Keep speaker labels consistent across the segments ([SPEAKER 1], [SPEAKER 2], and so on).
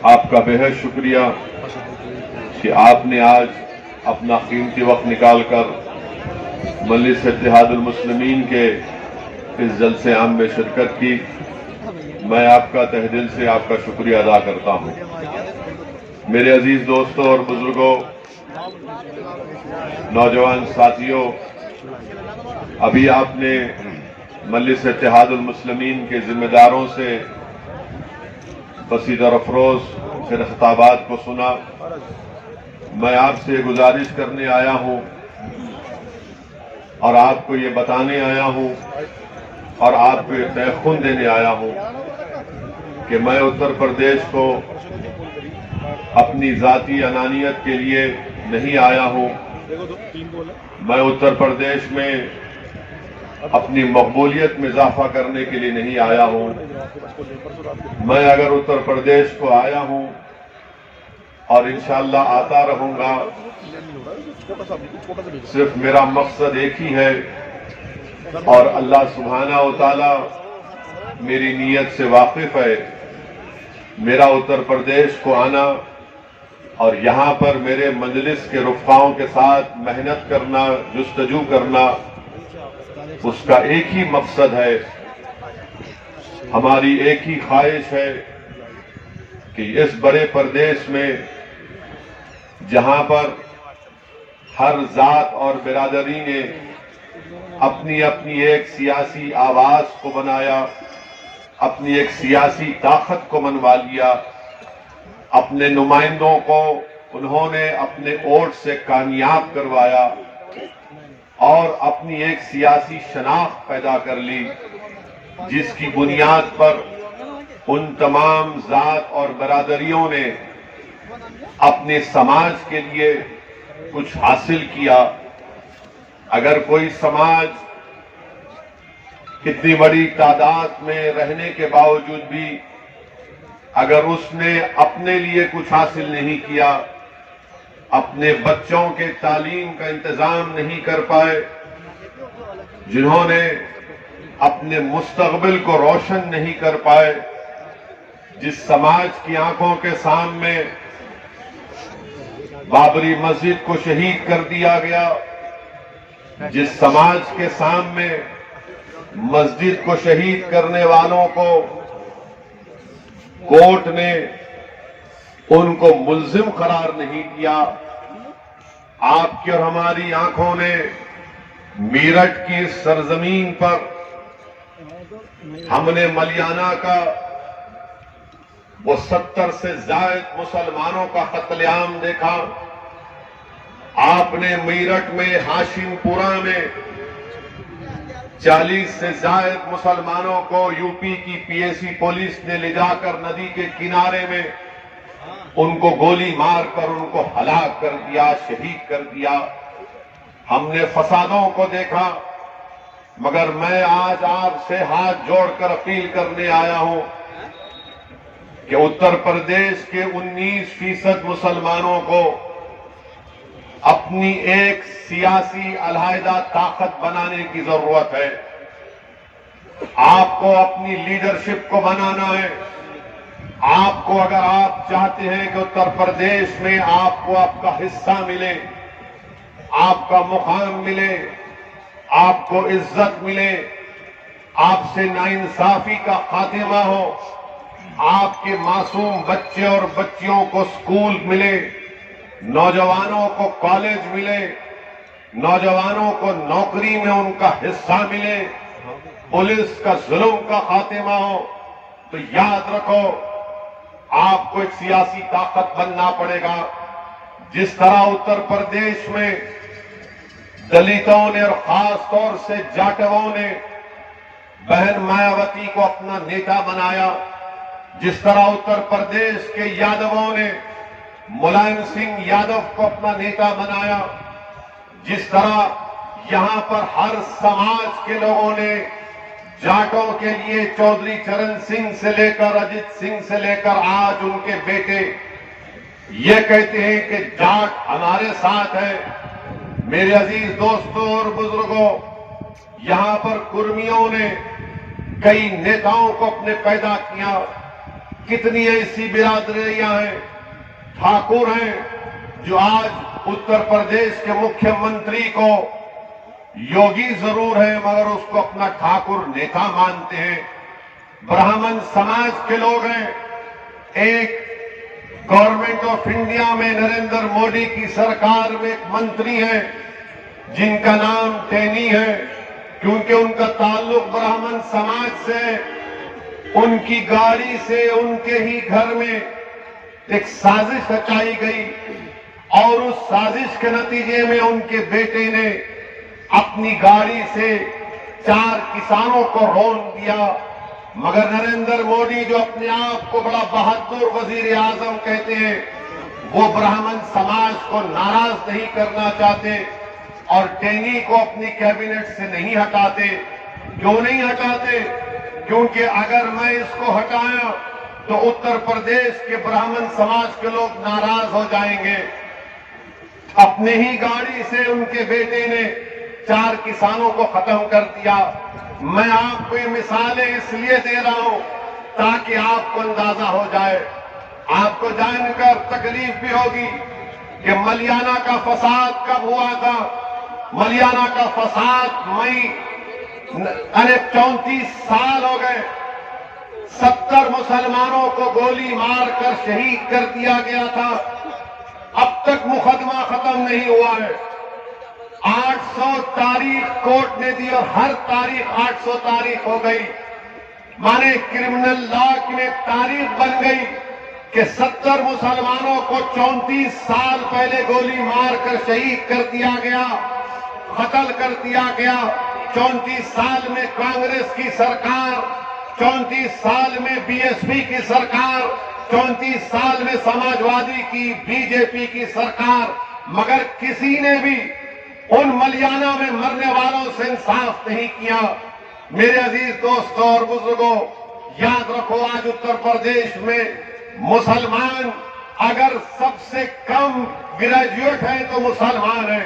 [SPEAKER 1] आपका बेहद शुक्रिया कि आपने आज अपना कीमती वक्त निकालकर मजलिस इत्तेहादुल मुस्लिमीन के इस जलसे आम में शिरकत की। मैं आपका तहे दिल से आपका शुक्रिया अदा करता हूं। मेरे अजीज दोस्तों और बुजुर्गों, नौजवान साथियों, अभी आपने मजलिस इत्तेहादुल मुस्लिमीन के जिम्मेदारों से बसीदर अफरोज फिर खिताबात को सुना। मैं आपसे गुजारिश करने आया हूं और आपको ये बताने आया हूं और आपको ये तयखुन देने आया हूं कि मैं उत्तर प्रदेश को अपनी जाती अनानियत के लिए नहीं आया हूं। मैं उत्तर प्रदेश में अपनी मकबूलियत में इजाफा करने के लिए नहीं आया हूं। मैं अगर उत्तर प्रदेश को आया हूं और इंशाअल्लाह आता रहूंगा, सिर्फ मेरा मकसद एक ही है और अल्लाह सुब्हाना व तआला मेरी नीयत से वाकिफ है। मेरा उत्तर प्रदेश को आना और यहां पर मेरे मजलिस के रुफ़ाओं के साथ मेहनत करना, जुस्तजू करना, उसका एक ही मकसद है, हमारी एक ही ख्वाहिश है कि इस बड़े प्रदेश में जहां पर हर जात और बिरादरी ने अपनी अपनी एक सियासी आवाज को बनाया, अपनी एक सियासी ताकत को मनवा लिया, अपने नुमाइंदों को उन्होंने अपने वोट से कामयाब करवाया और अपनी एक सियासी शनाख्त पैदा कर ली, जिसकी बुनियाद पर उन तमाम जात और बरादरियों ने अपने समाज के लिए कुछ हासिल किया। अगर कोई समाज कितनी बड़ी तादाद में रहने के बावजूद भी अगर उसने अपने लिए कुछ हासिल नहीं किया, अपने बच्चों के तालीम का इंतजाम नहीं कर पाए, जिन्होंने अपने मुस्तकबिल को रोशन नहीं कर पाए, जिस समाज की आंखों के सामने बाबरी मस्जिद को शहीद कर दिया गया, जिस समाज के सामने मस्जिद को शहीद करने वालों को कोर्ट ने उनको मुल्जिम करार नहीं किया, आपकी और हमारी आंखों ने मेरठ की सरजमीन पर हमने मलियाना का वो 70 से ज्यादा मुसलमानों का कत्लेआम देखा। आपने मेरठ में हाशिमपुरा में 40 से ज्यादा मुसलमानों को यूपी की पीएसी पुलिस ने ले जाकर नदी के किनारे में उनको गोली मारकर उनको हलाक कर दिया, शहीद कर दिया। हमने फसादों को देखा, मगर मैं आज आपसे हाथ जोड़कर अपील करने आया हूं कि उत्तर प्रदेश के 19% मुसलमानों को अपनी एक सियासी अलहायदा ताकत बनाने की जरूरत है। आपको अपनी लीडरशिप को बनाना है। आपको, अगर आप चाहते हैं कि उत्तर प्रदेश में आपको आपका हिस्सा मिले, आपका मुकाम मिले, आपको इज्जत मिले, आपसे नाइंसाफी का खात्मा हो, आपके मासूम बच्चे और बच्चियों को स्कूल मिले, नौजवानों को कॉलेज मिले, नौजवानों को नौकरी में उनका हिस्सा मिले, पुलिस का जुल्म का खात्मा हो, तो याद रखो आपको एक सियासी ताकत बनना पड़ेगा। जिस तरह उत्तर प्रदेश में दलितों ने और खास तौर से जाटवों ने बहन मायावती को अपना नेता बनाया, जिस तरह उत्तर प्रदेश के यादवों ने मुलायम सिंह यादव को अपना नेता बनाया, जिस तरह यहां पर हर समाज के लोगों ने जाटों के लिए चौधरी चरण सिंह से लेकर अजित सिंह से लेकर आज उनके बेटे ये कहते हैं कि जाट हमारे साथ है। मेरे अजीज दोस्तों और बुजुर्गों, यहां पर कुर्मियों ने कई नेताओं को अपने पैदा किया, कितनी ऐसी बिरादरियां हैं, ठाकुर हैं जो आज उत्तर प्रदेश के मुख्यमंत्री को योगी जरूर है मगर उसको अपना ठाकुर नेता मानते हैं। ब्राह्मण समाज के लोग हैं। एक गवर्नमेंट ऑफ इंडिया में नरेंद्र मोदी की सरकार में एक मंत्री है जिनका नाम टेनी है, क्योंकि उनका ताल्लुक ब्राह्मण समाज से। उनकी गाड़ी से उनके ही घर में एक साजिश रचाई गई और उस साजिश के नतीजे में उनके बेटे ने अपनी गाड़ी से 4 किसानों को रौंद दिया। मगर नरेंद्र मोदी जो अपने आप को बड़ा बहादुर वजीर आजम कहते हैं, वो ब्राह्मण समाज को नाराज नहीं करना चाहते और टेनी को अपनी कैबिनेट से नहीं हटाते। क्यों नहीं हटाते? क्योंकि अगर मैं इसको हटाया तो उत्तर प्रदेश के ब्राह्मण समाज के लोग नाराज हो जाएंगे। अपने ही गाड़ी से उनके बेटे ने 4 किसानों को खत्म कर दिया। मैं आपको ये मिसालें इसलिए दे रहा हूं ताकि आपको अंदाजा हो जाए। आपको जानकर तकलीफ भी होगी कि मलियाना का फसाद कब हुआ था। मलियाना का फसाद मई 34 साल हो गए। 70 मुसलमानों को गोली मारकर शहीद कर दिया गया था। अब तक मुकदमा खत्म नहीं हुआ है। 800 तारीख कोर्ट ने दी और हर तारीख 800 तारीख हो गई। माने क्रिमिनल लॉ में तारीख बन गई कि 70 मुसलमानों को 34 साल पहले गोली मारकर शहीद कर दिया गया, कत्ल कर दिया गया। 34 साल में कांग्रेस की सरकार, 34 साल में बीएसपी की सरकार, 34 साल में समाजवादी की, बीजेपी की सरकार, मगर किसी ने भी उन मलियाना में मरने वालों से इंसाफ नहीं किया। मेरे अजीज दोस्तों और बुजुर्गों, याद रखो आज उत्तर प्रदेश में मुसलमान अगर सबसे कम ग्रेजुएट है तो मुसलमान है,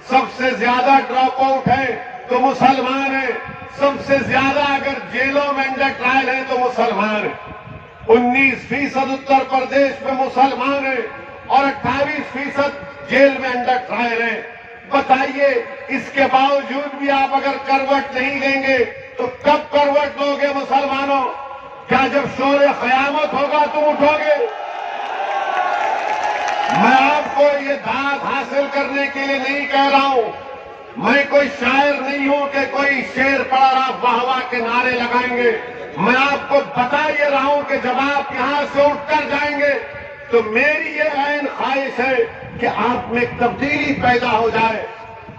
[SPEAKER 1] सबसे ज्यादा ड्रॉप आउट है तो मुसलमान है, सबसे ज्यादा अगर जेलों में अंडर ट्रायल है तो मुसलमान है। 19% उत्तर प्रदेश में मुसलमान है और 28% जेल में अंडर ट्रायल है। बताइए, इसके बावजूद भी आप अगर करवट नहीं लेंगे तो कब करवट लोगे मुसलमानों? क्या जब शोरे क़यामत होगा तुम उठोगे? मैं आपको ये दाद हासिल करने के लिए नहीं कह रहा हूं। मैं कोई शायर नहीं हूं कि कोई शेर पढ़ा रहा वाह वाह के नारे लगाएंगे। मैं आपको बता ये रहा हूं कि जब आप यहां से उठकर जाएंगे तो मेरी ये ऐन ख्वाहिश है कि आप में एक तब्दीली पैदा हो जाए,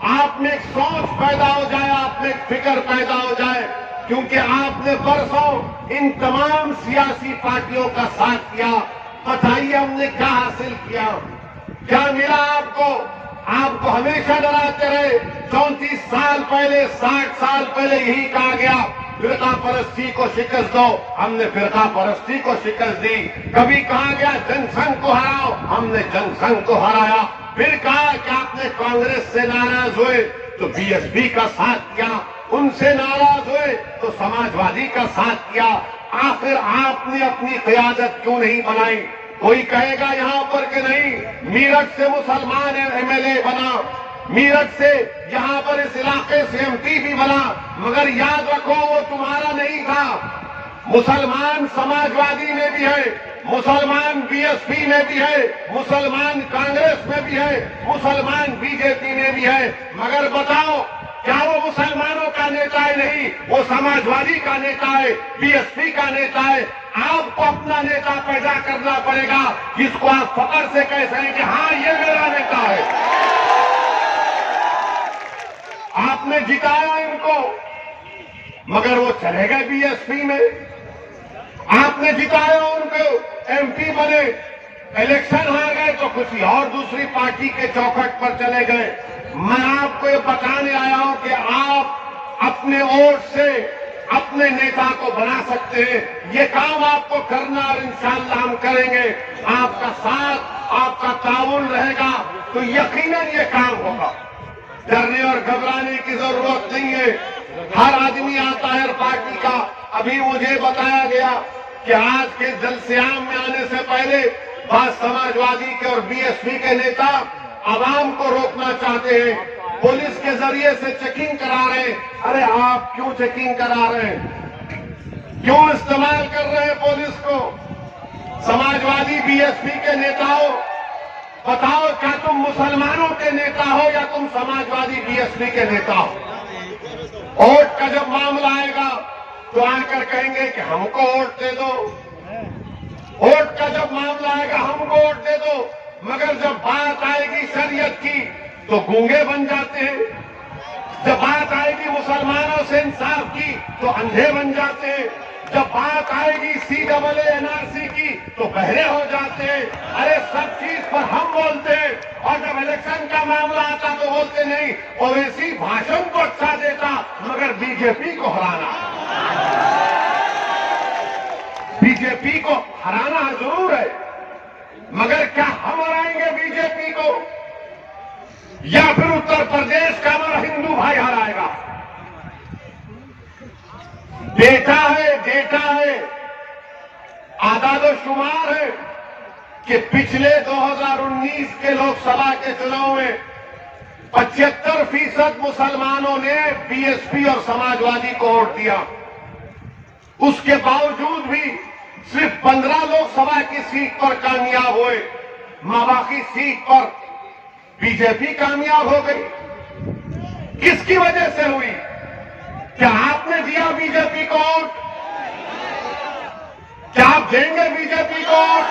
[SPEAKER 1] आप में एक सोच पैदा हो जाए, आप में एक फिक्र पैदा हो जाए। क्योंकि आपने परसों इन तमाम सियासी पार्टियों का साथ किया। बताइए हमने क्या हासिल किया, क्या मिला आपको? आपको हमेशा डराते रहे। 34 साल पहले, 60 साल पहले यही कहा गया फिरका परस्ती को शिकस्त दो, हमने फिरका परस्ती को शिकस्त दी। कभी कहा गया जनसंघ को हराओ, हमने जनसंघ को हराया। फिर कहा कि आपने कांग्रेस से नाराज हुए तो बीएसपी का साथ किया, उनसे नाराज हुए तो समाजवादी का साथ किया। आखिर आपने अपनी क़यादत क्यों नहीं बनाई? कोई कहेगा यहां पर कि नहीं, मीरठ से मुसलमान एमएलए बना, मीरठ से यहां पर इस इलाके से एमपी भी बना, मगर याद रखो वो तुम्हारा नहीं था। मुसलमान समाजवादी में भी है, मुसलमान बीएसपी में भी है, मुसलमान कांग्रेस में भी है, मुसलमान बीजेपी में भी है। मगर बताओ, क्या वो मुसलमानों का नेता है? नहीं, वो समाजवादी का नेता है, बीएसपी का नेता है। आपको अपना नेता पैदा करना पड़ेगा जिसको आप फख्र से कह सकें कि हाँ ये मेरा नेता है। आपने जिताया इनको, मगर वो चले गए बीएसपी में। आपने जिताया उनको, एमपी बने, इलेक्शन हार गए तो किसी और दूसरी पार्टी के चौखट पर चले गए। मैं आपको ये बताने आया हूं कि आप अपने वोट से अपने नेता को बना सकते हैं। ये काम आपको करना और इंशाअल्लाह हम करेंगे। आपका साथ, आपका ताउन रहेगा तो यकीनन ये काम होगा। डरने और घबराने की जरूरत नहीं है। हर आदमी आता है हर पार्टी का। अभी मुझे बताया गया कि आज के जलसियाम में आने से पहले बाद समाजवादी के और बीएसपी के नेता आवाम को रोकना चाहते हैं, पुलिस के जरिए से चेकिंग करा रहे हैं। अरे आप क्यों चेकिंग करा रहे हैं? क्यों इस्तेमाल कर रहे हैं पुलिस को? समाजवादी बीएसपी के नेताओं, बताओ क्या तुम मुसलमानों के नेता हो या तुम समाजवादी बीएसपी के नेता हो? वोट का जब मामला आएगा तो आकर कहेंगे कि हमको वोट दे दो। वोट का जब मामला आएगा हमको वोट दे दो, मगर जब बात आएगी शरीयत की तो गूंगे बन जाते हैं। जब बात आएगी मुसलमानों से इंसाफ की तो अंधे बन जाते हैं। जब बात आएगी CAA NRC की तो बहरे हो जाते हैं। अरे सब चीज पर हम बोलते हैं और जब इलेक्शन का मामला आता तो बोलते नहीं। ओवैसी भाषण को अच्छा देता मगर बीजेपी को हराना, बीजेपी को हराना जरूर है, मगर क्या हम हराएंगे बीजेपी को या फिर उत्तर प्रदेश का हमारा हिंदू भाई हराएगा? डेटा है, आदाद-ओ-शुमार है कि पिछले 2019 के लोकसभा के चुनाव में 75% मुसलमानों ने बीएसपी और समाजवादी को वोट दिया। उसके बावजूद भी सिर्फ 15 लोकसभा की सीट पर कामयाब हुए, बाकी सीट पर बीजेपी कामयाब हो गई। किसकी वजह से हुई? क्या आपने दिया बीजेपी को वोट? क्या आप देंगे बीजेपी को वोट?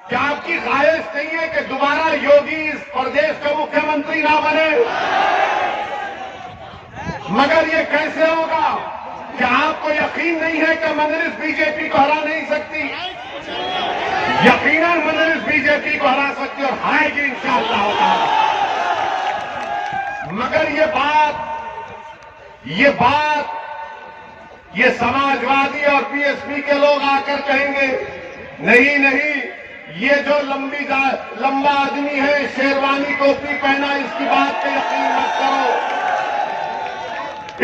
[SPEAKER 1] क्या आपकी ख्वाहिश नहीं है कि दोबारा योगी इस प्रदेश का मुख्यमंत्री ना बने? मगर ये कैसे होगा? क्या आपको यकीन नहीं है कि मजलिस बीजेपी को हरा नहीं सकती? यकीनन मजलिस बीजेपी को हरा सकती और हराएगी इंशाअल्लाह ताला। मगर ये समाजवादी और बीएसपी के लोग आकर कहेंगे नहीं, ये जो लंबा आदमी है, शेरवानी टोपी पहना, इसकी बात पे यकीन मत करो,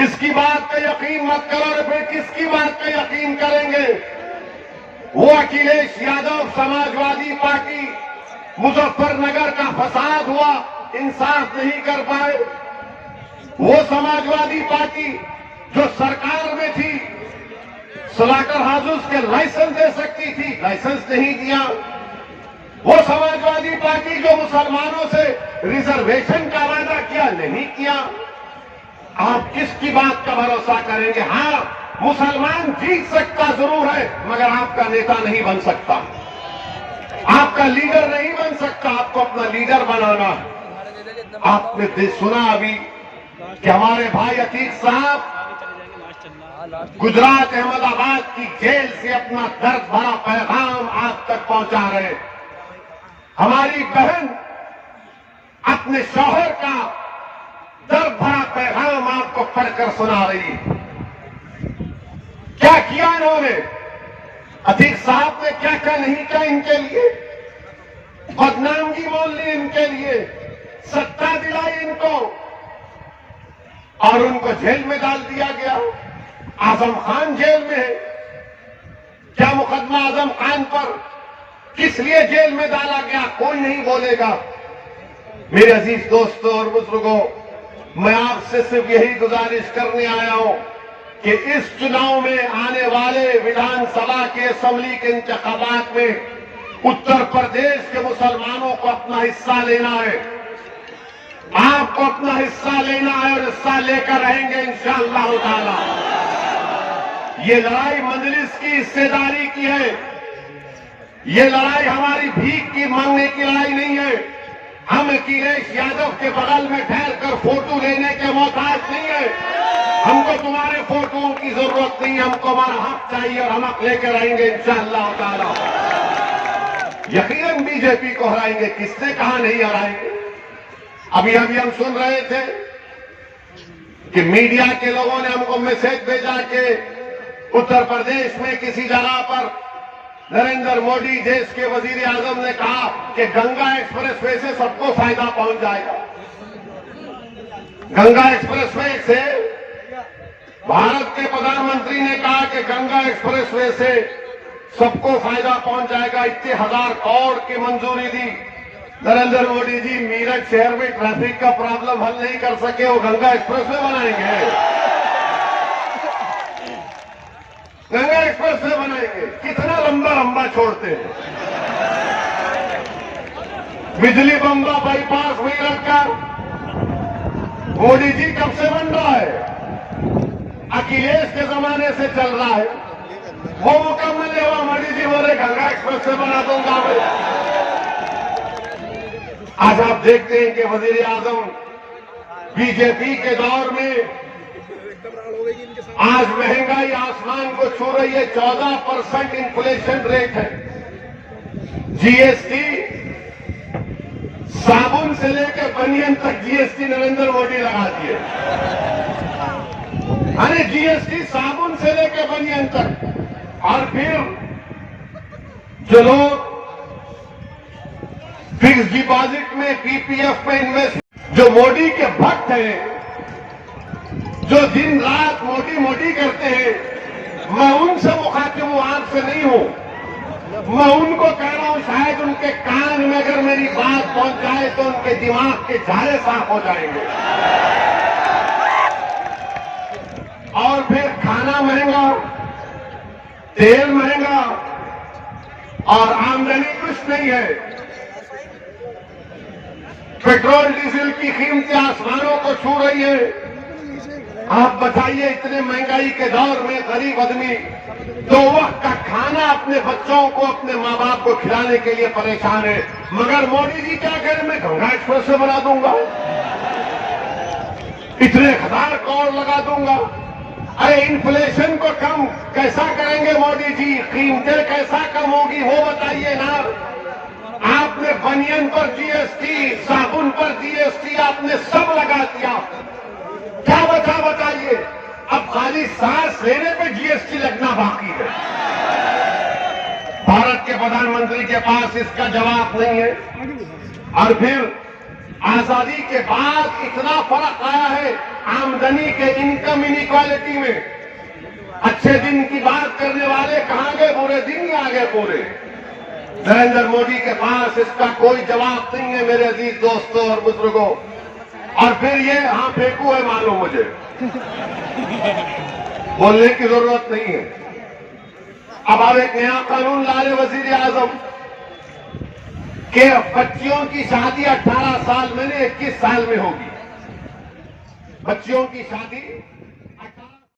[SPEAKER 1] इसकी बात पे यकीन मत करो। और फिर किसकी बात पे यकीन करेंगे? वो अखिलेश यादव समाजवादी पार्टी, मुजफ्फरनगर का फसाद हुआ, इंसाफ नहीं कर पाए। वो समाजवादी पार्टी जो सरकार में थी, स्लॉटर हाउसेस के लाइसेंस दे सकती थी, लाइसेंस नहीं दिया। वो समाजवादी पार्टी जो मुसलमानों से रिजर्वेशन का वादा किया, नहीं किया। आप किसकी बात का भरोसा करेंगे? हाँ, मुसलमान जीत सकता जरूर है, मगर आपका नेता नहीं बन सकता, आपका लीडर नहीं बन सकता। आपको अपना लीडर बनाना है। आपने सुना अभी कि हमारे भाई अतीक साहब गुजरात अहमदाबाद की जेल से अपना दर्द भरा पैगाम आप तक पहुंचा रहे। हमारी बहन अपने शौहर का दर्द भरा पैगाम आपको पढ़कर सुना रही। क्या किया इन्होंने? अतीक साहब ने क्या क्या नहीं किया इनके लिए? बदनामगी बोल ली इनके लिए, सत्ता दिलाई इनको और उनको जेल में डाल दिया गया। आजम खान जेल में है। क्या मुकदमा आजम खान पर किस लिए जेल में डाला गया? कोई नहीं बोलेगा। मेरे अजीज दोस्तों और बुजुर्गों, मैं आपसे सिर्फ यही गुजारिश करने आया हूं कि इस चुनाव में आने वाले विधानसभा के असेंबली के इंतखाबात में उत्तर प्रदेश के मुसलमानों को अपना हिस्सा लेना है। आपको अपना हिस्सा लेना है और हिस्सा लेकर रहेंगे इंशाअल्लाह ताला। ये लड़ाई मजलिस की हिस्सेदारी की है। ये लड़ाई हमारी भीख की मांगने की लड़ाई नहीं है। हम अखिलेश यादव के बगल में ठहरकर फोटो लेने के मोहताज नहीं है। हमको तुम्हारे फोटोओं की जरूरत नहीं है, हमको हमारा हक चाहिए और हम हक लेकर आएंगे इंशाअल्लाह ताला। यकीनन बीजेपी को हराएंगे। किसने कहा नहीं हराएंगे? अभी हम सुन रहे थे कि मीडिया के लोगों ने हमको मैसेज भेजा कि उत्तर प्रदेश में किसी जगह पर नरेंद्र मोदी देश के वजीर आजम ने कहा कि गंगा एक्सप्रेसवे से सबको फायदा पहुंच जाएगा। गंगा एक्सप्रेसवे से भारत के प्रधानमंत्री ने कहा कि गंगा एक्सप्रेसवे से सबको फायदा पहुंच जाएगा, इतने 1000 करोड़ की मंजूरी दी। नरेंद्र मोदी जी मीरठ शहर में ट्रैफिक का प्रॉब्लम हल नहीं कर सके, वो गंगा एक्सप्रेसवे बनाएंगे, गंगा एक्सप्रेसवे बनाएंगे। कितना लंबा लंबा छोड़ते हैं। बिजली बम्बा बाईपास मीरठ का मोदी जी कब से बन रहा है? अखिलेश के जमाने से चल रहा है, वो मुकम्मल हुआ। मोदी जी बोले गंगा एक्सप्रेसवे बना दूंगा मैं। आज आप देखते हैं कि वजीर आजम बीजेपी के दौर में आज महंगाई आसमान को छू रही है। 14% इन्फ्लेशन रेट है। जीएसटी साबुन से लेकर बनियन तक जीएसटी नरेंद्र मोदी लगा दिए। अरे जीएसटी साबुन से लेकर बनियन तक। और फिर जो लोग फिक्स डिपॉजिट में, पीपीएफ में इन्वेस्ट, जो मोदी के भक्त हैं, जो दिन रात मोदी मोदी करते हैं, मैं उनसे मुखातिब हूं, आपसे नहीं हूं। मैं उनको कह रहा हूं, शायद उनके कान में अगर मेरी बात पहुंच जाए तो उनके दिमाग के झाले साफ हो जाएंगे। और फिर खाना महंगा, तेल महंगा और आमदनी कुछ नहीं है। पेट्रोल डीजल की कीमतें आसमानों को छू रही है। आप बताइए, इतने महंगाई के दौर में गरीब आदमी 2 वक्त का खाना अपने बच्चों को, अपने माँ बाप को खिलाने के लिए परेशान है। मगर मोदी जी क्या करें, मैं गंगा एक्सप्रेसवे बना दूंगा, इतने 1000 करोड़ लगा दूंगा। अरे इन्फ्लेशन को कम कैसा करेंगे मोदी जी? कीमतें कैसा कम होगी वो बताइए ना। आपने बनियन पर जीएसटी, साबुन पर जीएसटी, आपने सब लगा दिया। क्या बचा बताइए? अब खाली सांस लेने पे जीएसटी लगना बाकी है। भारत के प्रधानमंत्री के पास इसका जवाब नहीं है। और फिर आजादी के बाद इतना फर्क आया है आमदनी के, इनकम इनइक्वालिटी में। अच्छे दिन की बात करने वाले कहां गए? बुरे दिन ही आ गए पूरे। नरेंद्र मोदी के पास इसका कोई जवाब नहीं है मेरे अजीज दोस्तों और बुजुर्गों। और फिर ये हाँ फेंकू है, मालूम मुझे, बोलने की जरूरत नहीं है। अब आप एक नया कानून ला रहे वजीर आजम कि बच्चियों की शादी 18 साल में, 21 साल में होगी। बच्चियों की शादी